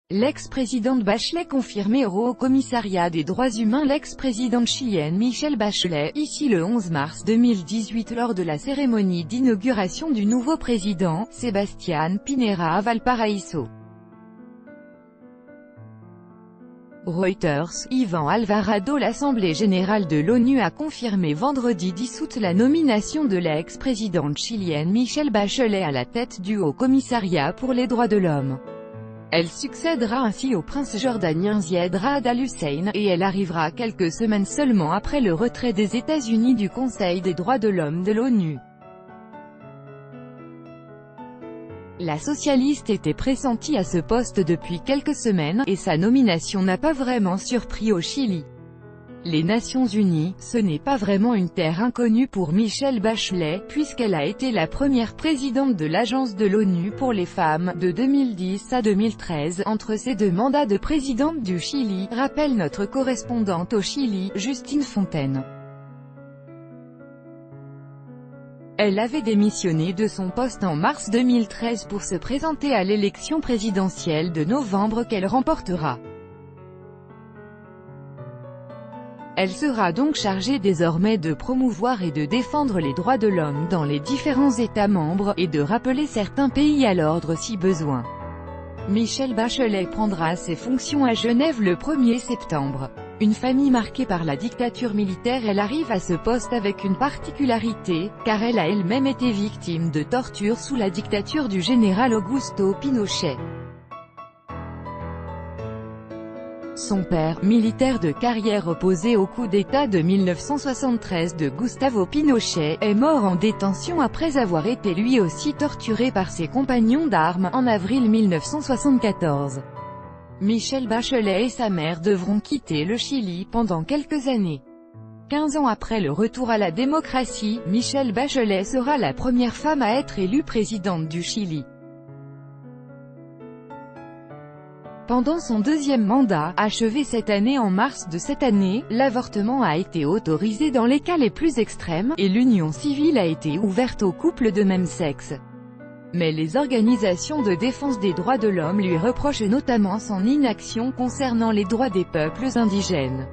L'ex-présidente Bachelet confirmée au Haut-Commissariat des droits humains. L'ex-présidente chilienne Michelle Bachelet, ici le 11 mars 2018 lors de la cérémonie d'inauguration du nouveau président, Sebastián Pinera à Valparaíso. Reuters, Iván Alvarado. L'Assemblée générale de l'ONU a confirmé vendredi 10 août la nomination de l'ex-présidente chilienne Michelle Bachelet à la tête du Haut-Commissariat pour les droits de l'homme. Elle succédera ainsi au prince jordanien Ziad Raad al-Hussein, et elle arrivera quelques semaines seulement après le retrait des États-Unis du Conseil des droits de l'homme de l'ONU. La socialiste était pressentie à ce poste depuis quelques semaines, et sa nomination n'a pas vraiment surpris au Chili. Les Nations Unies, ce n'est pas vraiment une terre inconnue pour Michelle Bachelet, puisqu'elle a été la première présidente de l'Agence de l'ONU pour les femmes, de 2010 à 2013, entre ses deux mandats de présidente du Chili, rappelle notre correspondante au Chili, Justine Fontaine. Elle avait démissionné de son poste en mars 2013 pour se présenter à l'élection présidentielle de novembre qu'elle remportera. Elle sera donc chargée désormais de promouvoir et de défendre les droits de l'homme dans les différents États membres, et de rappeler certains pays à l'ordre si besoin. Michelle Bachelet prendra ses fonctions à Genève le 1er septembre. Une famille marquée par la dictature militaire, elle arrive à ce poste avec une particularité, car elle a elle-même été victime de torture sous la dictature du général Augusto Pinochet. Son père, militaire de carrière opposé au coup d'État de 1973 de Gustavo Pinochet, est mort en détention après avoir été lui aussi torturé par ses compagnons d'armes, en avril 1974. Michelle Bachelet et sa mère devront quitter le Chili pendant quelques années. 15 ans après le retour à la démocratie, Michelle Bachelet sera la première femme à être élue présidente du Chili. Pendant son deuxième mandat, achevé cette année en mars de cette année, l'avortement a été autorisé dans les cas les plus extrêmes, et l'union civile a été ouverte aux couples de même sexe. Mais les organisations de défense des droits de l'homme lui reprochent notamment son inaction concernant les droits des peuples indigènes.